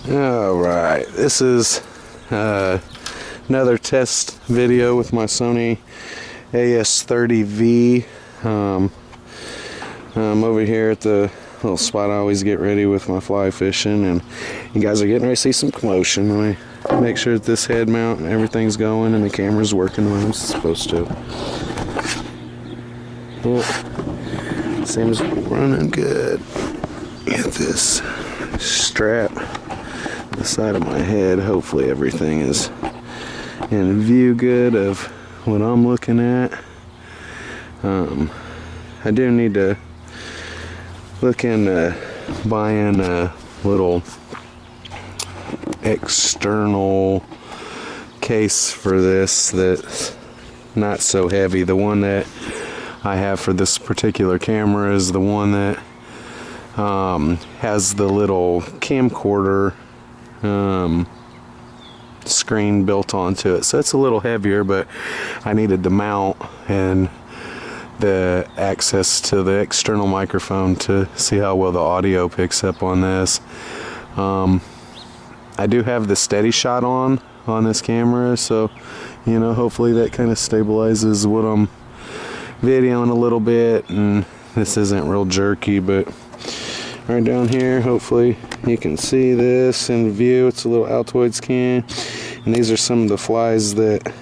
Alright, this is another test video with my Sony AS30V. I'm over here at the little spot I always get ready with my fly fishing, and you guys are getting ready to see some commotion. Let me make sure that this head mount and everything's going and the camera's working when it's supposed to. Well, seems running good. Get this strap the side of my head. Hopefully everything is in view good of what I'm looking at. I do need to look into buying a little external case for this that's not so heavy. The one that I have for this particular camera is the one that has the little camcorder screen built onto it, so it's a little heavier, but I needed the mount and the access to the external microphone to see how well the audio picks up on this. I do have the steady shot on this camera, so you know, hopefully that kind of stabilizes what I'm videoing a little bit, and this isn't real jerky. But right down here, hopefully you can see this in view. It's a little Altoids can, and these are some of the flies that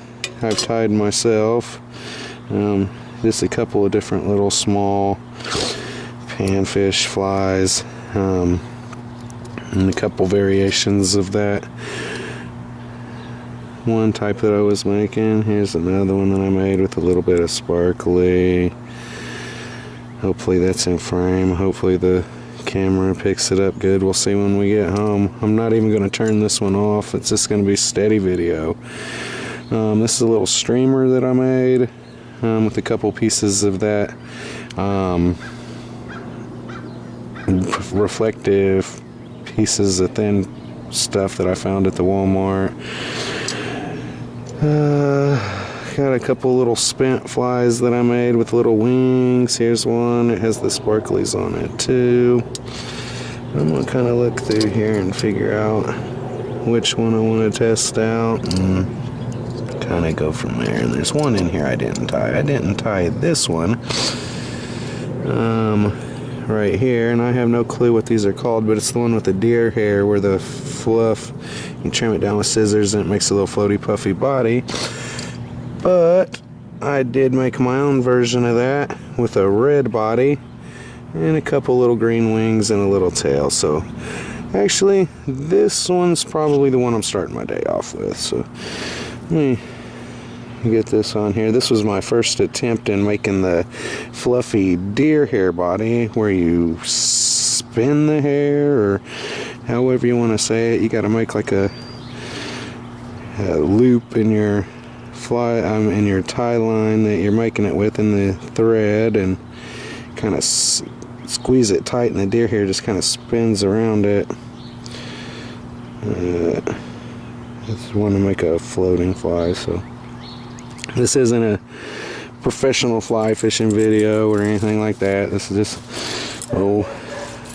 I've tied myself. Just a couple of different little small panfish flies, and a couple variations of that one type that I was making. Here's another one that I made with a little bit of sparkly. Hopefully that's in frame. Hopefully the camera picks it up good. We'll see when we get home. I'm not even going to turn this one off. It's just going to be steady video. This is a little streamer that I made with a couple pieces of that reflective pieces of thin stuff that I found at the Walmart. Got a couple little spent flies that I made with little wings. Here's one. It has the sparklies on it too. I'm gonna kind of look through here and figure out which one I want to test out and kind of go from there. And there's one in here I didn't tie. I didn't tie this one right here, and I have no clue what these are called, but it's the one with the deer hair where the fluff, you trim it down with scissors and it makes a little floaty puffy body. But I did make my own version of that with a red body and a couple little green wings and a little tail. So actually this one's probably the one I'm starting my day off with. So let me get this on here. This was my first attempt in making the fluffy deer hair body where you spin the hair, or however you want to say it. You got to make like a loop in your in your tie line that you're making it with in the thread, and kind of squeeze it tight, and the deer hair just kind of spins around it. I just want to make a floating fly, so this isn't a professional fly fishing video or anything like that. This is just a little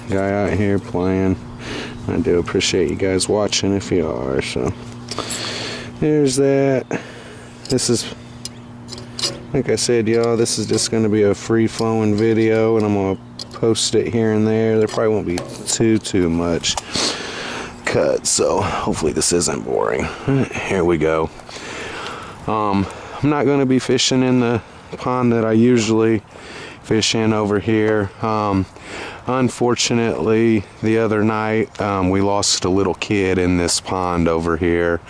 guy out here playing. I do appreciate you guys watching if you are. So there's that. This is, like I said, y'all, this is just going to be a free-flowing video, and I'm going to post it here and there. There probably won't be too much cut, so hopefully this isn't boring. Here we go. I'm not going to be fishing in the pond that I usually fish in over here. Unfortunately, the other night we lost a little kid in this pond over here.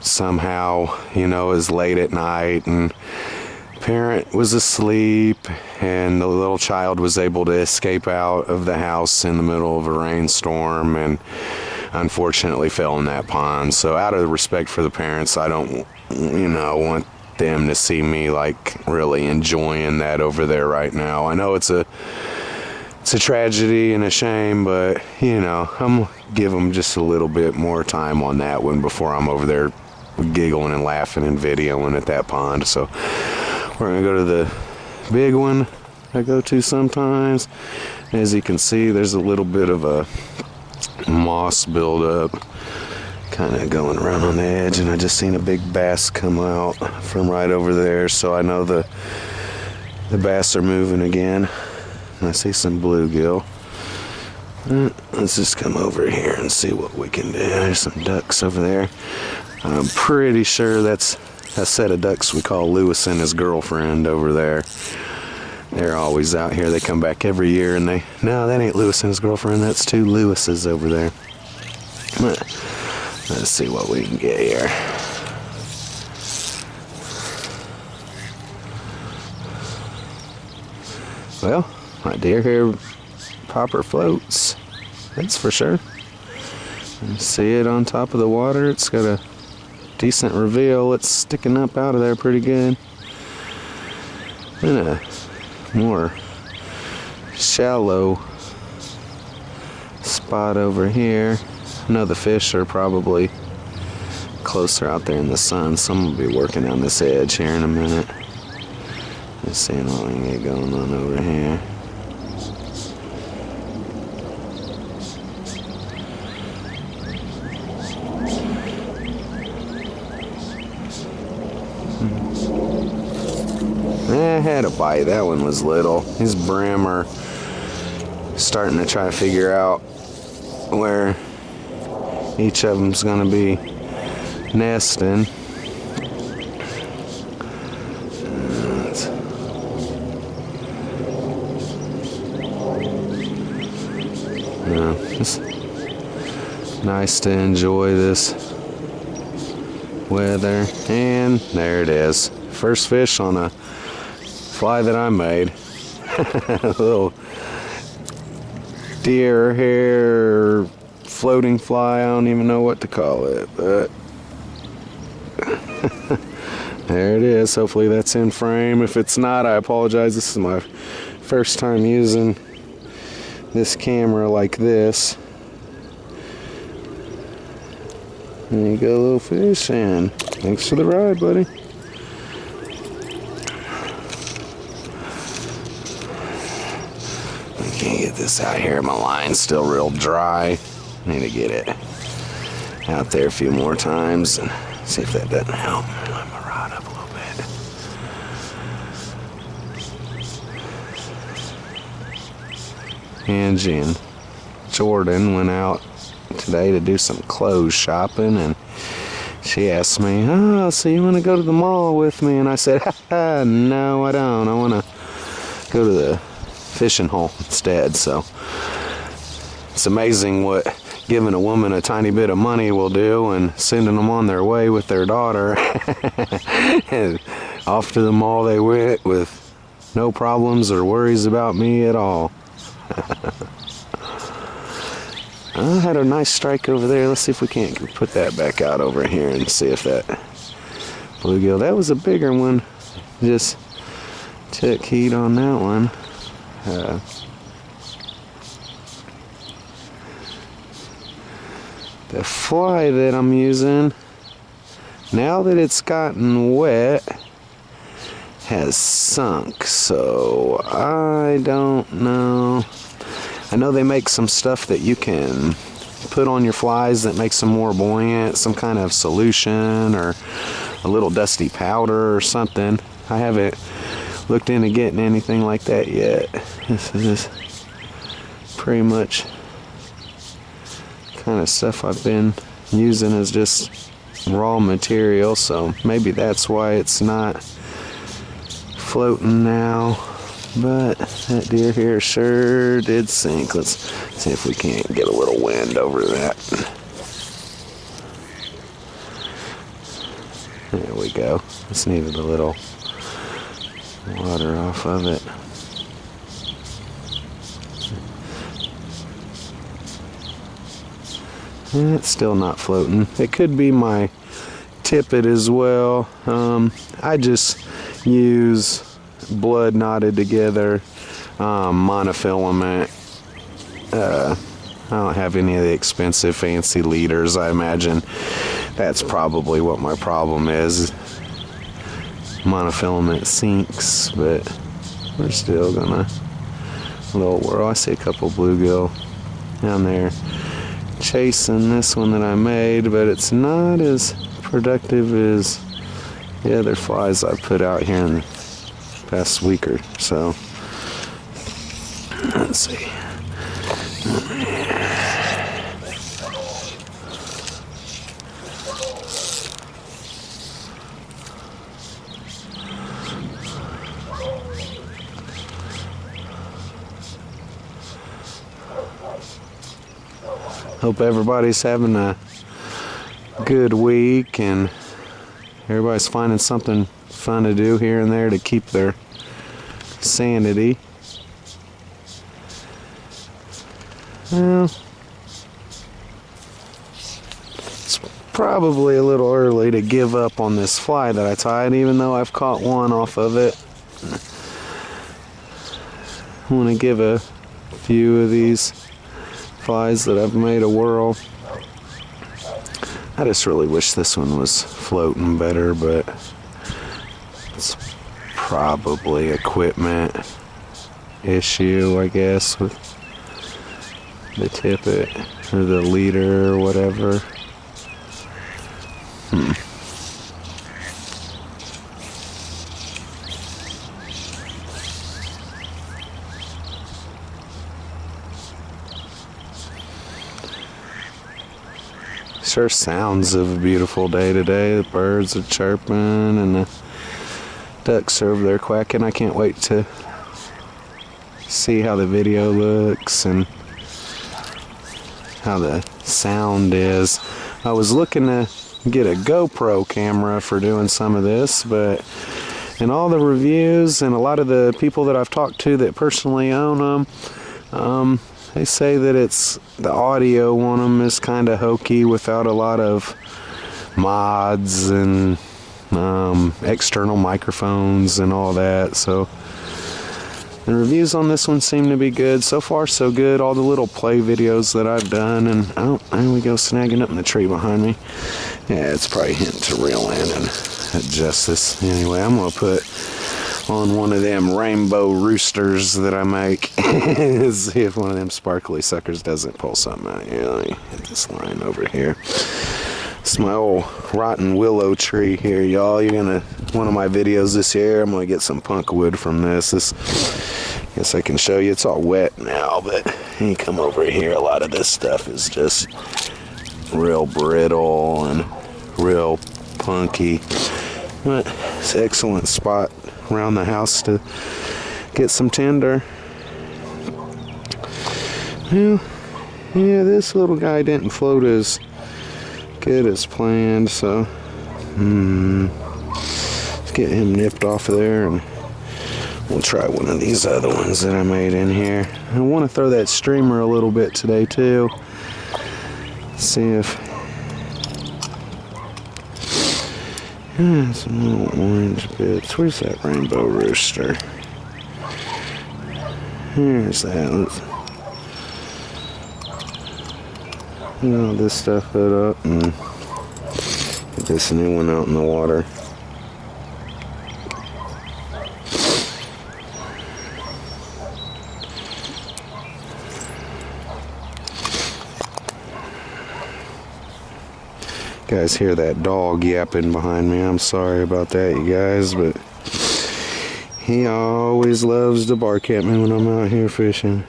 Somehow, you know, it was late at night and parent was asleep, and the little child was able to escape out of the house in the middle of a rainstorm and unfortunately fell in that pond. So out of respect for the parents, I don't, you know, want them to see me like really enjoying that over there right now. I know it's a tragedy and a shame, but you know, I'm gonna give them just a little bit more time on that one before I'm over there giggling and laughing and videoing at that pond. So we're gonna go to the big one I go to sometimes. As you can see, there's a little bit of a moss buildup kind of going around on the edge, and I just seen a big bass come out from right over there, so I know the bass are moving again. And I see some bluegill. Let's just come over here and see what we can do. There's some ducks over there. I'm pretty sure that's a set of ducks we call Lewis and his girlfriend over there. They're always out here. They come back every year, and no, that ain't Lewis and his girlfriend. That's two Lewises over there. Let's see what we can get here. Well, my deer hair popper floats. That's for sure. You see it on top of the water. It's got a decent reveal. It's sticking up out of there pretty good. In a more shallow spot over here. I know the fish are probably closer out there in the sun, so I'm gonna be working on this edge here in a minute. Just seeing what we can get going on over here. I had a bite. That one was little. These brim are starting to try to figure out where each of them's going to be nesting. It's nice to enjoy this weather. And there it is. First fish on a fly that I made. A little deer hair floating fly. I don't even know what to call it, but there it is. Hopefully that's in frame. If it's not, I apologize. This is my first time using this camera like this. There you go, little fish, and thanks for the ride, buddy. I can't get this out here. My line's still real dry. I need to get it out there a few more times and see if that doesn't help. Let my rod up a little bit. Angie and Jordan went out today to do some clothes shopping, and she asked me, "Oh, so you want to go to the mall with me?" And I said, "No, I don't. I want to go to the fishing hole instead." So it's amazing what giving a woman a tiny bit of money will do, and sending them on their way with their daughter. And off to the mall they went with no problems or worries about me at all. I had a nice strike over there. Let's see if we can't put that back out over here and see if that bluegill, that was a bigger one, just took heat on that one. The fly that I'm using, now that it's gotten wet, has sunk, so I don't know. I know they make some stuff that you can put on your flies that makes them more buoyant, some kind of solution or a little dusty powder or something. I haven't looked into getting anything like that yet. This is pretty much kind of stuff I've been using as just raw material, so maybe that's why it's not floating now. But that deer here sure did sink. Let's see if we can't get a little wind over that. There we go. Just needed a little water off of it. And it's still not floating. It could be my tippet as well. I just use blood knotted together monofilament. I don't have any of the expensive fancy leaders. I imagine that's probably what my problem is. Monofilament sinks, but we're still gonna little whirl. I see a couple bluegill down there chasing this one that I made, but it's not as productive as the other flies I put out here in the past week or so. Let's see. Hope everybody's having a good week and everybody's finding something fun to do here and there to keep their sanity. Well, it's probably a little early to give up on this fly that I tied, even though I've caught one off of it. I want to give a few of these flies that I've made a whirl. I just really wish this one was floating better, but it's probably equipment issue, I guess, with the tippet or the leader or whatever. Sure sounds of a beautiful day today. The birds are chirping and the ducks are over there quacking. I can't wait to see how the video looks and how the sound is. I was looking to get a GoPro camera for doing some of this, but in all the reviews and a lot of the people that I've talked to that personally own them, they say that the audio on them is kind of hokey without a lot of mods and external microphones and all that. So the reviews on this one seem to be good. So far so good. All the little play videos that I've done, and oh, there we go, snagging up in the tree behind me. Yeah, it's probably hitting to reel in and adjust this. Anyway, I'm gonna put on one of them rainbow roosters that I make. See if one of them sparkly suckers doesn't pull something out. Yeah, let me hit this line over here. It's my old rotten willow tree here, y'all. One of my videos this year, I'm gonna get some punk wood from this. Guess I can show you. It's all wet now, but you come over here, a lot of this stuff is just real brittle and real punky. But it's an excellent spot around the house to get some tinder. Well, yeah, this little guy didn't float as good as planned, so let's get him nipped off of there and we'll try one of these other ones that I made in here. I want to throw that streamer a little bit today too. See if some little orange bits. Where's that rainbow rooster? Here's that. Let's get all this stuff put up and get this new one out in the water. You guys hear that dog yapping behind me. I'm sorry about that, you guys, but he always loves to bark at me when I'm out here fishing.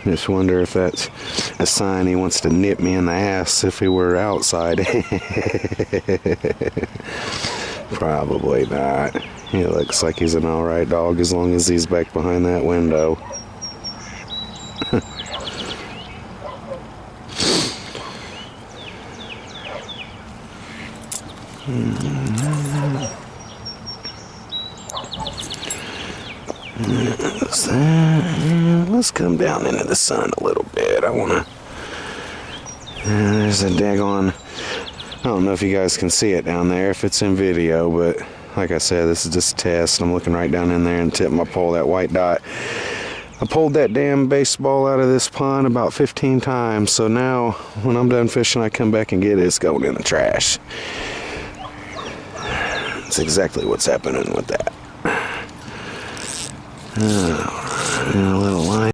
Just wonder if that's a sign he wants to nip me in the ass if he were outside. Probably not. He looks like he's an alright dog as long as he's back behind that window. Let's come down into the sun a little bit. I want to... there's a daggone... I don't know if you guys can see it down there, if it's in video, but like I said, this is just a test. I'm looking right down in there and tip my pole, that white dot. I pulled that damn baseball out of this pond about 15 times, so now when I'm done fishing, I come back and get it. It's going in the trash. That's exactly what's happening with that. A little line.